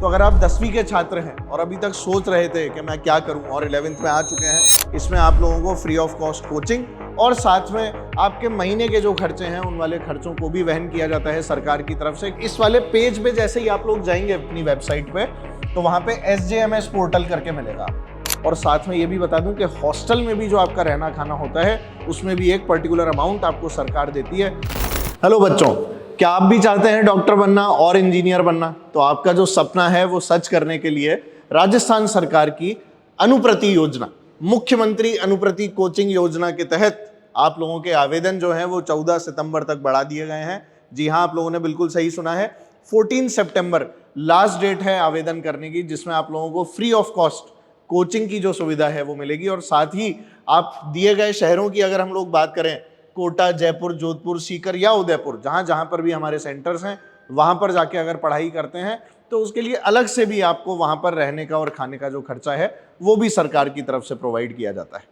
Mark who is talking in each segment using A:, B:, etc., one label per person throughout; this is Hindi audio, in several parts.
A: तो अगर आप 10वीं के छात्र हैं और अभी तक सोच रहे थे कि मैं क्या करूं और 11th में आ चुके हैं, इसमें आप लोगों को फ्री ऑफ कॉस्ट कोचिंग और साथ में आपके महीने के जो खर्चे हैं उन वाले खर्चों को भी वहन किया जाता है सरकार की तरफ से। इस वाले पेज पे जैसे ही आप लोग जाएंगे अपनी वेबसाइट पे तो वहां पे SJMS पोर्टल करके मिलेगा। और साथ में ये भी बता दूं कि हॉस्टल में भी जो आपका रहना खाना होता है उसमें भी एक पर्टिकुलर अमाउंट आपको सरकार देती है। हेलो बच्चों, क्या आप भी चाहते हैं डॉक्टर बनना और इंजीनियर बनना? तो आपका जो सपना है वो सच करने के लिए राजस्थान सरकार की अनुप्रति योजना, मुख्यमंत्री अनुप्रति कोचिंग योजना के तहत आप लोगों के आवेदन जो है वो 14 सितंबर तक बढ़ा दिए गए हैं। जी हाँ, आप लोगों ने बिल्कुल सही सुना है, 14 सितंबर लास्ट डेट है आवेदन करने की, जिसमें आप लोगों को फ्री ऑफ कॉस्ट कोचिंग की जो सुविधा है वो मिलेगी। और साथ ही आप दिए गए शहरों की अगर हम लोग बात करें, कोटा, जयपुर, जोधपुर, सीकर या उदयपुर, जहां जहां पर भी हमारे सेंटर्स हैं वहां पर जाके अगर पढ़ाई करते हैं तो उसके लिए अलग से भी आपको वहां पर रहने का और खाने का जो खर्चा है वो भी सरकार की तरफ से प्रोवाइड किया जाता है।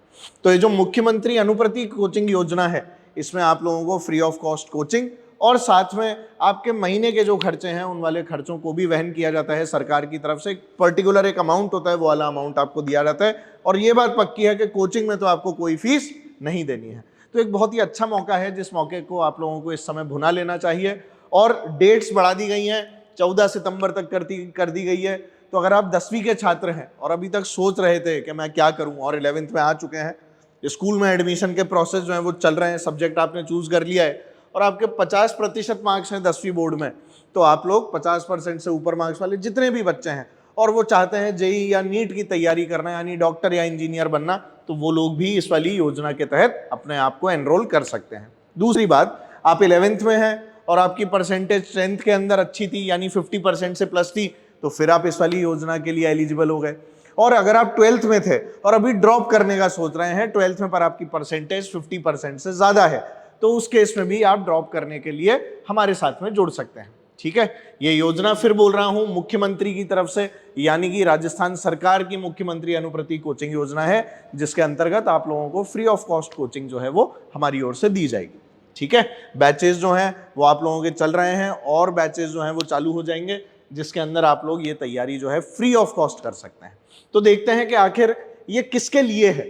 A: तो ये जो मुख्यमंत्री अनुप्रति कोचिंग योजना है, इसमें आप लोगों को फ्री ऑफ कॉस्ट कोचिंग और साथ में आपके महीने के जो खर्चे हैं उन वाले खर्चों को भी वहन किया जाता है सरकार की तरफ से। पर्टिकुलर एक अमाउंट होता है, वो वाला अमाउंट आपको दिया जाता है। और ये बात पक्की है कि कोचिंग में तो आपको कोई फीस नहीं देनी है। तो एक बहुत ही अच्छा मौका है, जिस मौके को आप लोगों को इस समय भुना लेना चाहिए। और डेट्स बढ़ा दी गई हैं, 14 सितंबर तक कर दी गई है। तो अगर आप 10वीं के छात्र हैं और अभी तक सोच रहे थे कि मैं क्या करूं और 11th में आ चुके हैं, स्कूल में एडमिशन के प्रोसेस जो है वो चल रहे हैं, सब्जेक्ट आपने चूज कर लिया है और आपके 50% मार्क्स हैं 10वीं बोर्ड में, तो आप लोग 50% से ऊपर मार्क्स वाले जितने भी बच्चे हैं और वो चाहते हैं जेई या नीट की तैयारी करना, यानी डॉक्टर या इंजीनियर बनना, तो वो लोग भी इस वाली योजना के तहत अपने आप को एनरोल कर सकते हैं। दूसरी बात, आप 11th में हैं और आपकी परसेंटेज 10th के अंदर अच्छी थी, यानी 50% से प्लस थी, तो फिर आप इस वाली योजना के लिए एलिजिबल हो गए। और अगर आप 12th में थे और अभी ड्रॉप करने का सोच रहे हैं, 12th में पर आपकी परसेंटेज 50% से ज्यादा है, तो उस केस में भी आप ड्रॉप करने के लिए हमारे साथ में जुड़ सकते हैं। ठीक है, ये योजना फिर बोल रहा हूं मुख्यमंत्री की तरफ से, यानी कि राजस्थान सरकार की मुख्यमंत्री अनुप्रति कोचिंग योजना है, जिसके अंतर्गत आप लोगों को फ्री ऑफ कॉस्ट कोचिंग जो है वो हमारी ओर से दी जाएगी। ठीक है, बैचेस जो हैं वो आप लोगों के चल रहे हैं और बैचेस जो हैं वो चालू हो जाएंगे, जिसके अंदर आप लोग ये तैयारी जो है फ्री ऑफ कॉस्ट कर सकते हैं। तो देखते हैं कि आखिर ये किसके लिए है।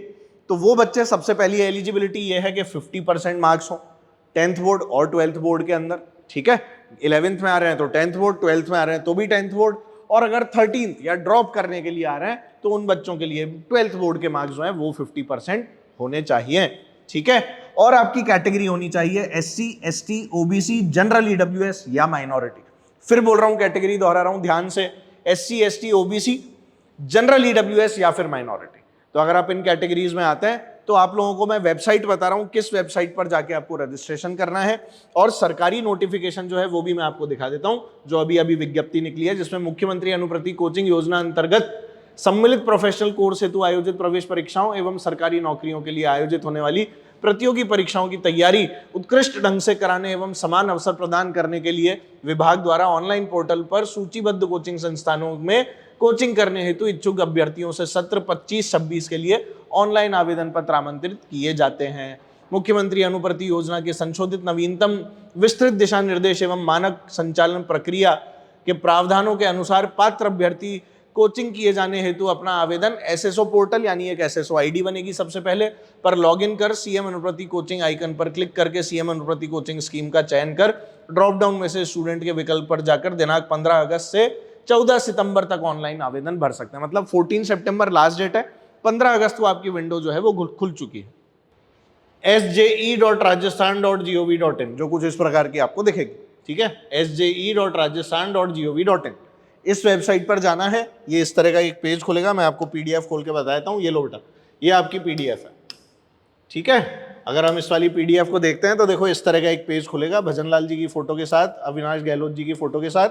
A: तो वो बच्चे, सबसे पहली एलिजिबिलिटी ये है कि 50% मार्क्स हो 10th बोर्ड और 12th बोर्ड के अंदर। ठीक है, 11th में आ रहे हैं तो 10th बोर्ड, 12th में आ रहे हैं तो भी 10th बोर्ड, और अगर 13th या ड्रॉप करने के लिए आ रहे हैं तो उन बच्चों के लिए 12th बोर्ड के मार्क्स जो है वो 50% होने चाहिए। ठीक है, और आपकी कैटेगरी होनी चाहिए SC, ST, OBC, general EWS या माइनॉरिटी। फिर बोल रहा हूं, कैटेगरी दोहरा रहा हूं ध्यान से, SC, ST, OBC, general EWS या फिर माइनॉरिटी। तो अगर आप इन कैटेगरीज में आते हैं तो आप लोगों को मैं वेबसाइट बता रहा हूं, किस वेबसाइट पर जाके आपको रजिस्ट्रेशन करना है, और सरकारी नोटिफिकेशन जो है वो भी मैं आपको दिखा देता हूं, जो अभी अभी विज्ञप्ति निकली है, जिसमें मुख्यमंत्री अनुप्रति कोचिंग योजना अंतर्गत सम्मिलित प्रोफेशनल कोर्स हेतु आयोजित प्रवेश परीक्षाओं एवं सरकारी नौकरियों के लिए आयोजित होने वाली प्रतियोगी परीक्षाओं की तैयारी उत्कृष्ट ढंग से कराने एवं समान अवसर प्रदान करने के लिए विभाग द्वारा ऑनलाइन पोर्टल पर सूचीबद्ध कोचिंग संस्थानों में कोचिंग करने हेतु इच्छुक अभ्यर्थियों से सत्र 25-26 के लिए ऑनलाइन आवेदन पत्र आमंत्रित किए जाते हैं। मुख्यमंत्री अनुप्रति योजना के संशोधित नवीनतम विस्तृत दिशा निर्देश एवं मानक संचालन प्रक्रिया के प्रावधानों के अनुसार पात्र अभ्यर्थी कोचिंग किए जाने हेतु अपना आवेदन SSO पोर्टल, यानी एक SSO ID बनेगी सबसे पहले, पर लॉगिन कर CM अनुप्रति कोचिंग आइकन पर क्लिक करके CM अनुप्रति कोचिंग स्कीम का चयन कर ड्रॉप डाउन में से स्टूडेंट के विकल्प पर जाकर दिनांक 15 अगस्त से 14 सितंबर तक ऑनलाइन आवेदन भर सकते हैं। मतलब 14 सितंबर लास्ट डेट है, 15 अगस्त को आपकी विंडो जो है वो खुल चुकी है। sje.rajasthan.gov.in जो कुछ इस प्रकार की आपको दिखेगी। ठीक है, sje.rajasthan.gov.in इस वेबसाइट पर जाना है। ये इस तरह का एक पेज खुलेगा, मैं आपको PDF खोल के बता देता हूँ। ये लो बेटा, ये आपकी PDF है। ठीक है, अगर हम इस वाली PDF को देखते हैं तो देखो इस तरह का एक पेज खुलेगा, भजनलाल जी की फोटो के साथ, अविनाश गहलोत जी की फोटो के साथ।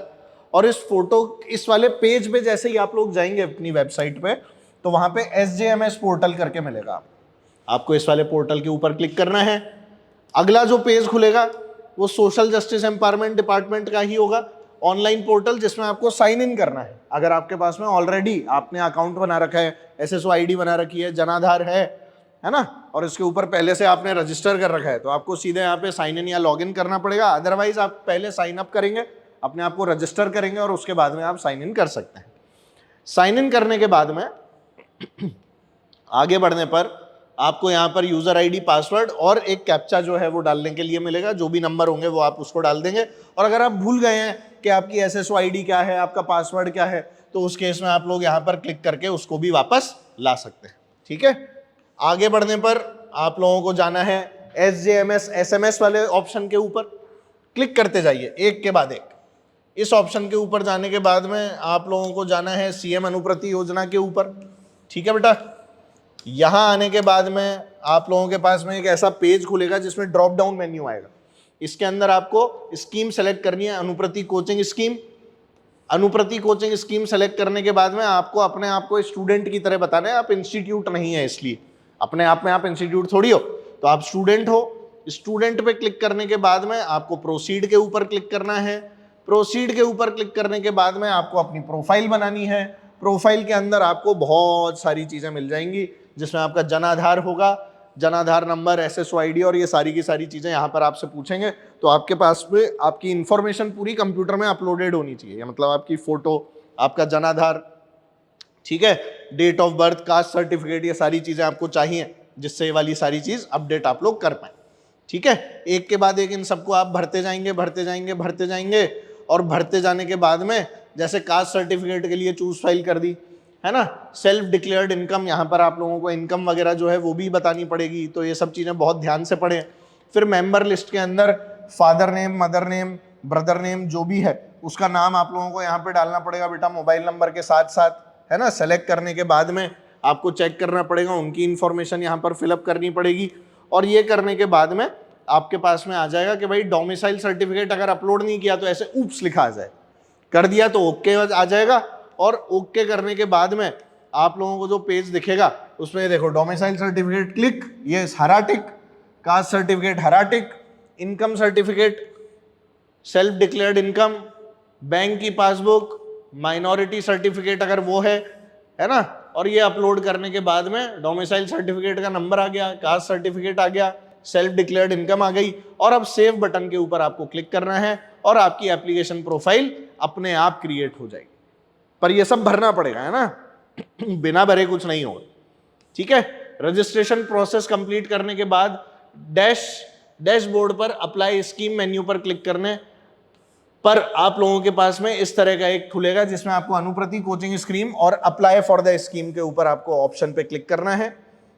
A: और इस वाले पेज पे जैसे ही आप लोग जाएंगे अपनी वेबसाइट पे, तो वहां पे SJMS पोर्टल करके मिलेगा। आपको इस वाले पोर्टल के ऊपर क्लिक करना है। अगला जो पेज खुलेगा वो सोशल जस्टिस एम्पावरमेंट डिपार्टमेंट का ही होगा, ऑनलाइन पोर्टल, जिसमें आपको साइन इन करना है। अगर आपके पास में ऑलरेडी आपने अकाउंट बना रखा है, SSO ID बना रखी है, जनाधार है ना, और इसके ऊपर पहले से आपने रजिस्टर कर रखा है, तो आपको सीधे यहाँ पे साइन इन या लॉग इन करना पड़ेगा। अदरवाइज आप पहले साइन अप करेंगे, अपने आप को रजिस्टर करेंगे और उसके बाद में आप साइन इन कर सकते हैं। साइन इन करने के बाद में आगे बढ़ने पर आपको यहाँ पर यूजर आईडी, पासवर्ड और एक कैप्चा जो है वो डालने के लिए मिलेगा। जो भी नंबर होंगे वो आप उसको डाल देंगे। और अगर आप भूल गए हैं कि आपकी एसएसओ आईडी क्या है, आपका पासवर्ड क्या है, तो उस केस में आप लोग यहाँ पर क्लिक करके उसको भी वापस ला सकते हैं। ठीक है, आगे बढ़ने पर आप लोगों को जाना है SJMS SMS वाले ऑप्शन के ऊपर, क्लिक करते जाइए एक के बाद एक। इस ऑप्शन के ऊपर जाने के बाद में आप लोगों को जाना है CM अनुप्रति योजना के ऊपर। ठीक है बेटा, यहां आने के बाद में आप लोगों के पास में एक ऐसा पेज खुलेगा जिसमें ड्रॉप डाउन मेन्यू आएगा। इसके अंदर आपको स्कीम सेलेक्ट करनी है, Anuprati coaching scheme. Anuprati coaching scheme select करने के बाद में आपको अपने आप को स्टूडेंट की तरह बताना है। आप इंस्टीट्यूट नहीं है, इसलिए अपने आप में आप इंस्टीट्यूट थोड़ी हो, तो आप स्टूडेंट हो। स्टूडेंट पे क्लिक करने के बाद में आपको प्रोसीड के ऊपर क्लिक करना है। प्रोसीड के ऊपर क्लिक करने के बाद में आपको अपनी प्रोफाइल बनानी है। प्रोफाइल के अंदर आपको बहुत सारी चीजें मिल जाएंगी, जिसमें आपका जन आधार होगा, Jan Aadhaar number, SSO ID और ये सारी की सारी चीजें यहाँ पर आपसे पूछेंगे। तो आपके पास में आपकी इंफॉर्मेशन पूरी कंप्यूटर में अपलोडेड होनी चाहिए, मतलब आपकी फोटो, आपका जन आधार, ठीक है, date of birth, caste certificate, ये सारी चीजें आपको चाहिए, जिससे ये वाली सारी चीज अपडेट आप लोग कर पाए। ठीक है, एक के बाद एक इन सबको आप भरते जाएंगे, भरते जाएंगे, भरते जाएंगे। और भरते जाने के बाद में जैसे कास्ट सर्टिफिकेट के लिए चूज फाइल कर दी है ना, सेल्फ डिक्लेयर्ड इनकम, यहाँ पर आप लोगों को इनकम वगैरह जो है वो भी बतानी पड़ेगी। तो ये सब चीज़ें बहुत ध्यान से पढ़ें। फिर मेंबर लिस्ट के अंदर father name, mother name, brother name जो भी है उसका नाम आप लोगों को यहाँ पे डालना पड़ेगा बेटा, मोबाइल नंबर के साथ साथ, है ना। सेलेक्ट करने के बाद में आपको चेक करना पड़ेगा, उनकी इन्फॉर्मेशन यहाँ पर फिलअप करनी पड़ेगी। और ये करने के बाद में आपके पास में आ जाएगा कि भाई डोमिसाइल सर्टिफिकेट अगर अपलोड नहीं किया तो ऐसे ऊप्स लिखा आ जाए, कर दिया तो ओके आ जाएगा। और ओके करने के बाद में आप लोगों को जो पेज दिखेगा उसमें देखो डोमिसाइल सर्टिफिकेट क्लिक, ये हरा टिक, कास्ट सर्टिफिकेट हरा tick, income certificate, self declared income, bank की पासबुक, माइनॉरिटी सर्टिफिकेट अगर वो है ना। और ये अपलोड करने के बाद में डोमिसाइल सर्टिफिकेट का नंबर आ गया, कास्ट सर्टिफिकेट आ गया, सेल्फ डिक्लेयर्ड इनकम आ गई। और अब सेव बटन के ऊपर आपको क्लिक करना है और आपकी एप्लीकेशन प्रोफाइल अपने आप क्रिएट हो जाएगी। पर ये सब भरना पड़ेगा, है ना, बिना भरे कुछ नहीं होगा। ठीक है, रजिस्ट्रेशन प्रोसेस कंप्लीट करने के बाद डैशबोर्ड पर अप्लाई स्कीम मेन्यू पर क्लिक करने पर आप लोगों के पास में इस तरह का एक खुलेगा, जिसमें आपको अनुप्रति कोचिंग स्कीम और अप्लाई फॉर द स्कीम के ऊपर आपको ऑप्शन पे क्लिक करना है।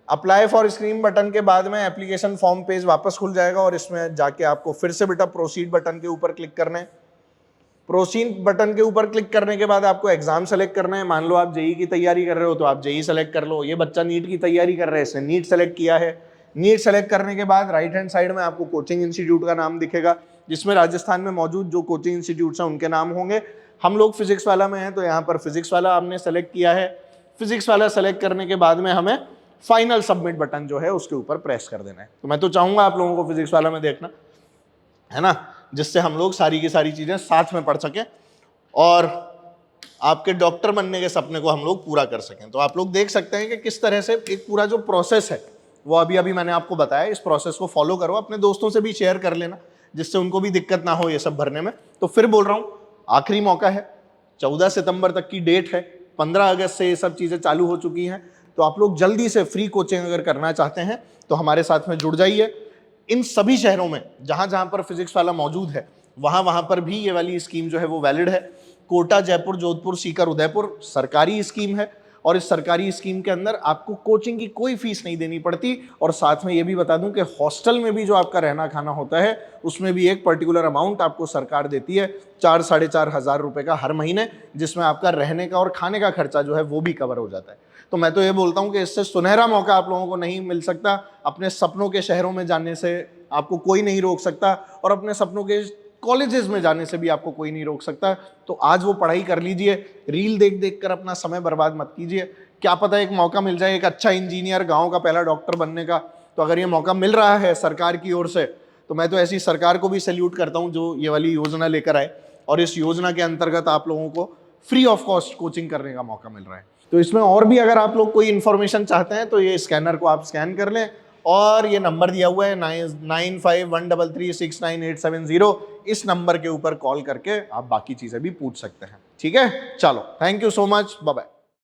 A: अप्लाई फॉर स्कीम बटन के बाद में एप्लीकेशन फॉर्म पेज वापस खुल जाएगा और इसमें जाके आपको फिर से बेटा प्रोसीड बटन के ऊपर क्लिक करना है। प्रोसीड बटन के ऊपर क्लिक करने के बाद आपको एग्जाम सेलेक्ट करना है। मान लो आप जेई की तैयारी कर रहे हो तो आप जेई सेलेक्ट कर लो। ये बच्चा नीट की तैयारी कर रहा है, इसने नीट सेलेक्ट किया है। नीट सेलेक्ट करने के बाद राइट हैंड साइड में आपको कोचिंग इंस्टीट्यूट का नाम दिखेगा, जिसमें राजस्थान में मौजूद जो कोचिंग इंस्टीट्यूट हैं उनके नाम होंगे। हम लोग फिजिक्स वाला में हैं तो यहाँ पर फिजिक्स वाला हमने सेलेक्ट किया है। फिजिक्स वाला सेलेक्ट करने के बाद में हमें फाइनल सबमिट बटन जो है उसके ऊपर प्रेस कर देना है। तो मैं तो चाहूंगा आप लोगों को फिजिक्स वाला में देखना, है ना, जिससे हम लोग सारी की सारी चीजें साथ में पढ़ सकें और आपके डॉक्टर बनने के सपने को हम लोग पूरा कर सकें। तो आप लोग देख सकते हैं कि किस तरह से एक पूरा जो प्रोसेस है वो अभी मैंने आपको बताया। इस प्रोसेस को फॉलो करो, अपने दोस्तों से भी शेयर कर लेना, जिससे उनको भी दिक्कत ना हो ये सब भरने में। तो फिर बोल रहा हूँ, आखिरी मौका है, 14 सितंबर तक की डेट है, 15 अगस्त से ये सब चीज़ें चालू हो चुकी हैं। तो आप लोग जल्दी से फ्री कोचिंग अगर करना चाहते हैं तो हमारे साथ में जुड़ जाइए। इन सभी शहरों में जहाँ जहाँ पर फिजिक्स वाला मौजूद है वहाँ पर भी ये वाली स्कीम जो है वो वैलिड है। कोटा, जयपुर, जोधपुर, सीकर, उदयपुर सरकारी स्कीम है और इस सरकारी स्कीम के अंदर आपको कोचिंग की कोई फीस नहीं देनी पड़ती। और साथ में ये भी बता दूं कि हॉस्टल में भी जो आपका रहना खाना होता है उसमें भी एक पर्टिकुलर अमाउंट आपको सरकार देती है, 4-4.5 हज़ार रुपए का हर महीने, जिसमें आपका रहने का और खाने का खर्चा जो है वो भी कवर हो जाता है। तो मैं तो ये बोलता हूँ कि इससे सुनहरा मौका आप लोगों को नहीं मिल सकता। अपने सपनों के शहरों में जाने से आपको कोई नहीं रोक सकता और अपने सपनों के कॉलेजेस में जाने से भी आपको कोई नहीं रोक सकता। तो आज वो पढ़ाई कर लीजिए, रील देख देख कर अपना समय बर्बाद मत कीजिए। क्या पता एक मौका मिल जाए एक अच्छा इंजीनियर, गांव का पहला डॉक्टर बनने का। तो अगर ये मौका मिल रहा है सरकार की ओर से तो मैं तो ऐसी सरकार को भी सैल्यूट करता हूँ जो ये वाली योजना लेकर आए और इस योजना के अंतर्गत आप लोगों को फ्री ऑफ कॉस्ट कोचिंग करने का मौका मिल रहा है। तो इसमें और भी अगर आप लोग कोई इन्फॉर्मेशन चाहते हैं तो ये स्कैनर को आप स्कैन कर लें और ये नंबर दिया हुआ है 9513369870। इस नंबर के ऊपर कॉल करके आप बाकी चीजें भी पूछ सकते हैं। ठीक है, चलो, thank you so much, bye bye.